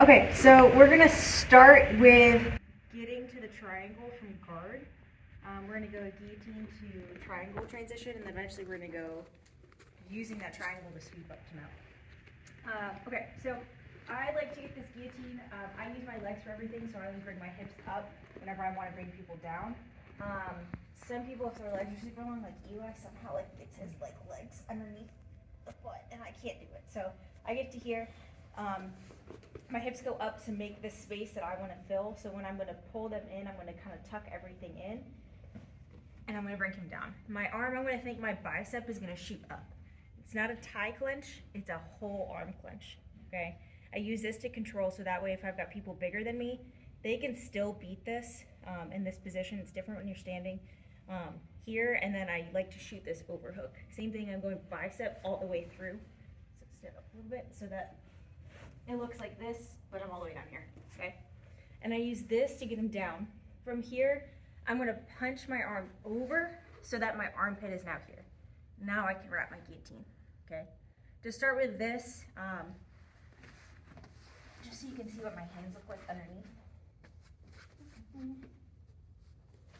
Okay, so we're gonna start with getting to the triangle from guard. We're gonna go guillotine to triangle transition, and then eventually we're gonna go using that triangle to sweep up to mount. Okay, so I like to get this guillotine. I use my legs for everything, so I always bring my hips up whenever I want to bring people down. Some people, if their legs are super long, like Eli, somehow like gets his legs underneath the foot, and I can't do it. So I get to here. My hips go up to make this space that I want to fill. So when I'm going to pull them in, I'm going to kind of tuck everything in, and I'm going to bring him down. My arm, I'm going to think my bicep is going to shoot up. It's not a tie clench, it's a whole arm clench, okay? I use this to control, so that way if I've got people bigger than me, they can still beat this in this position. It's different when you're standing here, and then I like to shoot this overhook. Same thing, I'm going bicep all the way through. So stand up a little bit so that it looks like this, but I'm all the way down here, okay? And I use this to get him down. From here, I'm gonna punch my arm over so that my armpit is now here. Now I can wrap my guillotine, okay? To start with this, just so you can see what my hands look like underneath.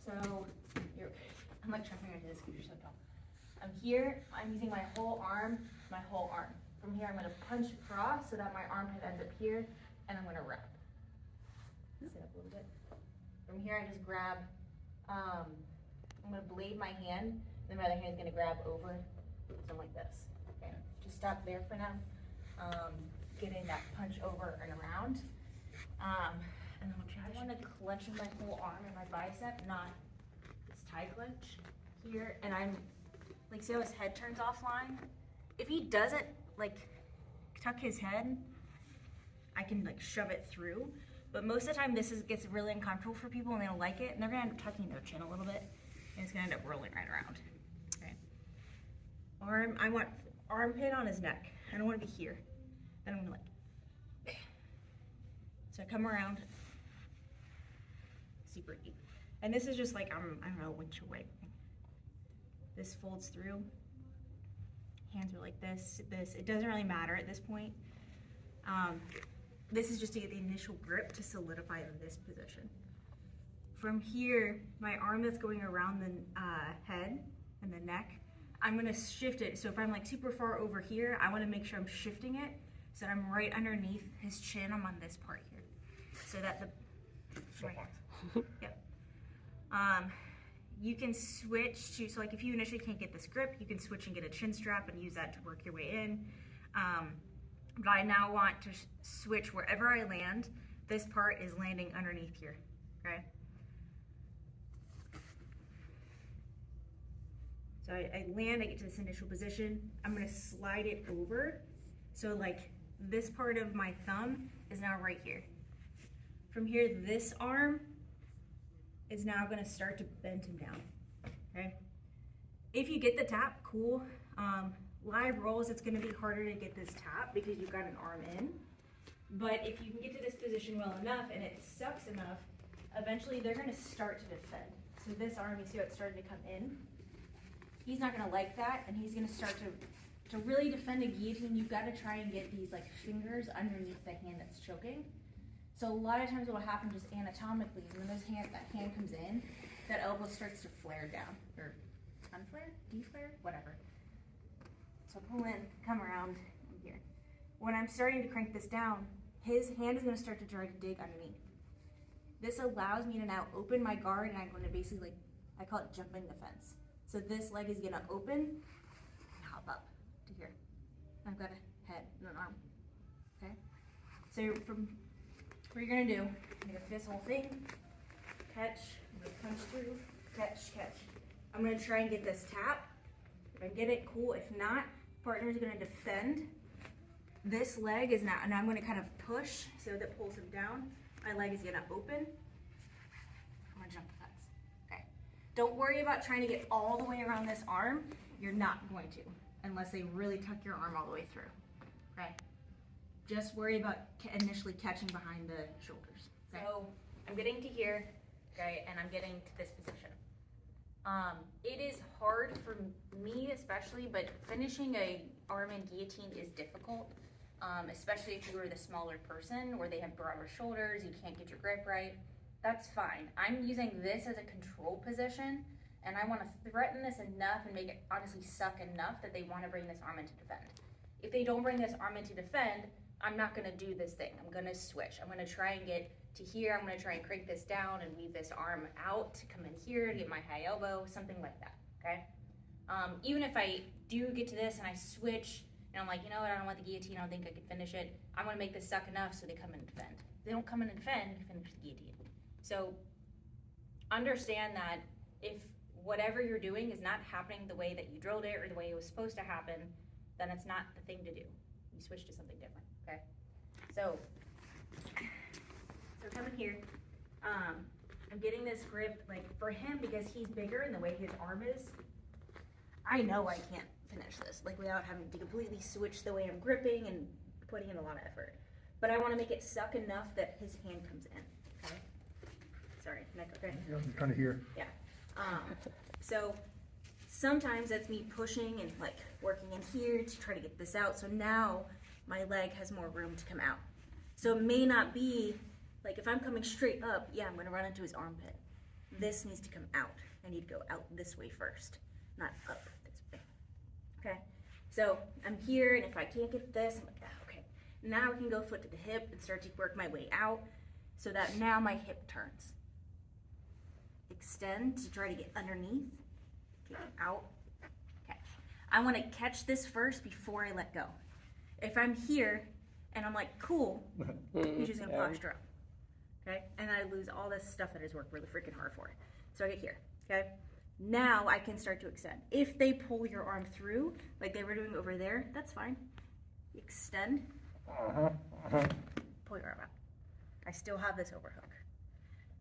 So, I'm like trying to figure out how to do this because you're so tall. I'm here, I'm using my whole arm. From here, I'm gonna punch across so that my armpit ends up here, and I'm gonna wrap. Sit up a little bit. From here, I just grab, I'm gonna blade my hand, then my other hand's gonna grab over, something like this. Okay, just stop there for now. Getting that punch over and around. And then I wanna clench with my whole arm and my bicep, not this tie clench here. And I'm, like, see how his head turns offline? If he doesn't, like, tuck his head, I can, like, shove it through. But most of the time, gets really uncomfortable for people and they don't like it, and they're gonna end up tucking their chin a little bit, and it's gonna end up rolling right around. Okay. Arm, I want armpit on his neck. I don't want to be here. Then I'm gonna like, so I come around, super deep. And this is just like, I don't know which way. This folds through. Hands are like this, it doesn't really matter at this point. This is just to get the initial grip to solidify this position. From here, my arm that's going around the head and the neck, I'm gonna shift it. So if I'm like super far over here, I wanna make sure I'm shifting it so that I'm right underneath his chin. I'm on this part here. So that yep. You can switch to, so like if you initially can't get this grip, you can switch and get a chin strap and use that to work your way in. But I now want to switch wherever I land. This part is landing underneath here, okay? So I land, I get to this initial position. I'm gonna slide it over. So like this part of my thumb is now right here. From here, this arm is now gonna start to bend him down, okay? If you get the tap, cool. Live rolls, it's gonna be harder to get this tap because you've got an arm in. But if you can get to this position well enough and it sucks enough, eventually they're gonna start to defend. So this arm, you see how it's starting to come in? He's not gonna like that, and he's gonna start to really defend a guillotine. You've gotta try and get these like fingers underneath the hand that's choking. So a lot of times what will happen just anatomically, when that hand comes in, that elbow starts to flare down, or unflare, deflare, whatever. So pull in, come around here. When I'm starting to crank this down, his hand is gonna start to try to dig underneath. This allows me to now open my guard, and I'm gonna basically, I call it jumping the fence. So this leg is gonna open and hop up to here. I've got a head and an arm, okay? So from what you're gonna do, you're gonna fist whole thing, catch, I'm gonna punch through, catch, catch. I'm gonna try and get this tap. If I get it, cool. If not, partner's gonna defend. This leg is now, and I'm gonna kind of push so that pulls him down. My leg is gonna open. I'm gonna jump the fence, okay? Don't worry about trying to get all the way around this arm. You're not going to, unless they really tuck your arm all the way through, okay? Just worry about initially catching behind the shoulders. Okay? So I'm getting to here, okay, and I'm getting to this position. It is hard for me especially, but finishing a arm in guillotine is difficult. especially if you are the smaller person or they have broader shoulders, you can't get your grip right. That's fine. I'm using this as a control position, and I want to threaten this enough and make it honestly suck enough that they want to bring this arm in to defend. If they don't bring this arm in to defend, I'm not going to do this thing. I'm going to switch. I'm going to try and get to here. I'm going to try and crank this down and weave this arm out to come in here to get my high elbow, something like that, okay? Even if I do get to this and I switch and I'm like, you know what, I don't want the guillotine, I don't think I can finish it. I'm going to make this suck enough so they come in and defend. If they don't come in and defend, you finish the guillotine. So understand that if whatever you're doing is not happening the way that you drilled it or the way it was supposed to happen, then it's not the thing to do. You switch to something different, okay? So coming here, I'm getting this grip, like for him, because he's bigger and the way his arm is, I know I can't finish this, like without having to completely switch the way I'm gripping and putting in a lot of effort. But I want to make it suck enough that his hand comes in, okay? Sorry, neck, okay? Yeah, I'm trying to hear. Yeah. So sometimes that's me pushing and like working in here to try to get this out. So now my leg has more room to come out. So it may not be, like if I'm coming straight up, yeah, I'm gonna run into his armpit. This needs to come out. I need to go out this way first, not up this way. Okay, so I'm here, and if I can't get this, I'm like, oh, okay. Now I can go foot to the hip and start to work my way out so that now my hip turns. Extend to try to get underneath, get out. Okay, I wanna catch this first before I let go. If I'm here and I'm like, cool, he's just gonna posture up. Okay, and I lose all this stuff that I just worked really freaking hard for. So I get here, okay? Now I can start to extend. If they pull your arm through, like they were doing over there, that's fine. Extend, pull your arm out. I still have this overhook.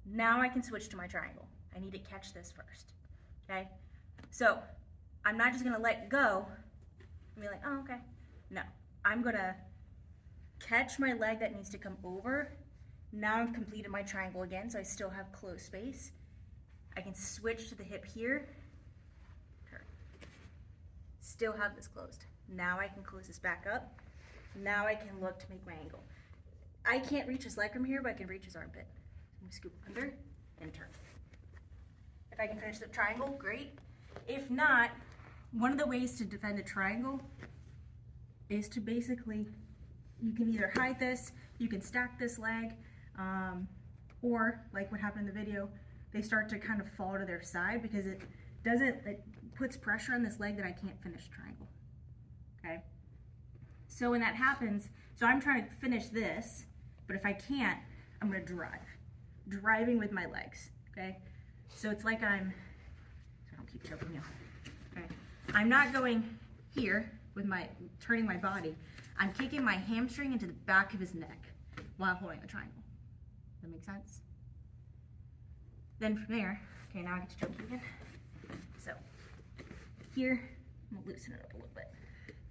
Now I can switch to my triangle. I need to catch this first, okay? So I'm not just gonna let go and be like, oh, okay. No, I'm gonna catch my leg that needs to come over. Now I've completed my triangle again, so I still have closed space. I can switch to the hip here, turn. Still have this closed. Now I can close this back up. Now I can look to make my angle. I can't reach his leg from here, but I can reach his armpit. I'm gonna scoop under and turn. If I can finish the triangle, great. If not, one of the ways to defend a triangle is to basically, you can either hide this, you can stack this leg, or like what happened in the video, they start to kind of fall to their side because it puts pressure on this leg that I can't finish triangle, okay? So when that happens, so I'm trying to finish this, but if I can't, I'm gonna driving with my legs, okay? So it's like so I don't keep choking you, okay? I'm not going here with turning my body. I'm kicking my hamstring into the back of his neck while holding the triangle. Does that make sense? Then from there, okay, now I get to choke you again. So here, I'm gonna loosen it up a little bit.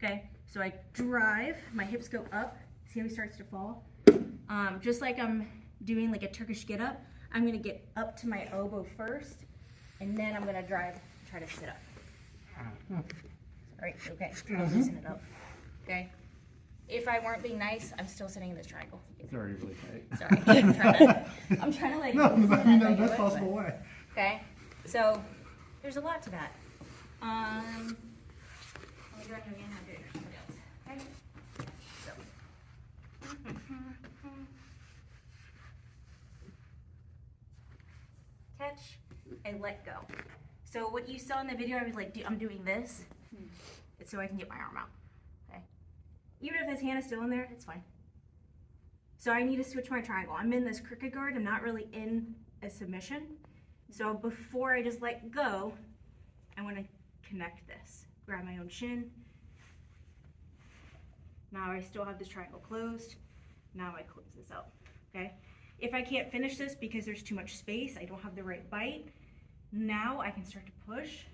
Okay, so I drive, my hips go up. See how he starts to fall? Just like I'm doing like a Turkish get up, I'm gonna get up to my elbow first, and then I'm gonna drive, try to sit up. Sorry, okay, loosen it up, okay? If I weren't being nice, I'm still sitting in this triangle. It's already really tight. Sorry, I'm trying to like. No, in the best possible way. Okay, so there's a lot to that. Let me go ahead and have to do somebody else. Okay, so. Catch and let go. So what you saw in the video, I was like, I'm doing this. It's so I can get my arm out. Okay. Even if his hand is still in there, it's fine. So I need to switch my triangle. I'm in this crooked guard. I'm not really in a submission. So before I just let go, I want to connect this. Grab my own shin. Now I still have this triangle closed. Now I close this out, okay? If I can't finish this because there's too much space, I don't have the right bite, now I can start to push.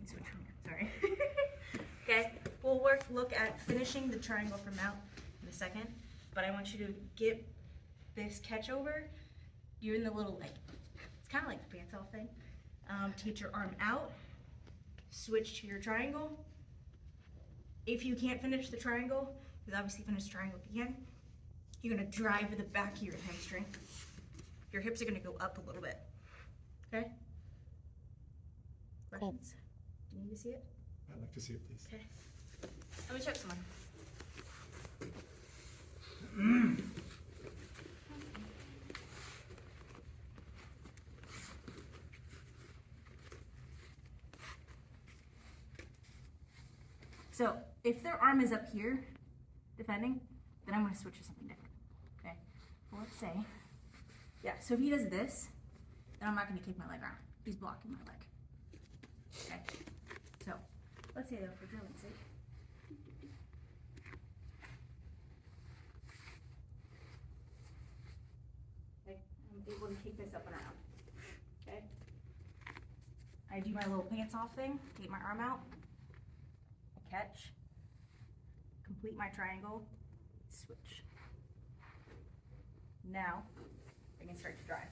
Switch from here, sorry. Okay, we'll look at finishing the triangle from out in a second, but I want you to get this catch over. You're in the little, like, it's kind of like the pants off thing. To get your arm out, switch to your triangle. If you can't finish the triangle, you obviously finish the triangle if you can. You're gonna drive with the back of your hamstring. Your hips are gonna go up a little bit. Okay? Questions? Do you need to see it? I'd like to see it, please. Okay. Let me check someone. So if their arm is up here, defending, then I'm gonna switch to something different. Okay? Well, let's say, yeah, so if he does this, then I'm not gonna kick my leg around. He's blocking my leg. Okay? So, let's say though, for drilling's sake, okay, I'm able to kick this up and around. Okay? I do my little pants off thing, take my arm out, I catch, complete my triangle, switch. Now, I can start to drive.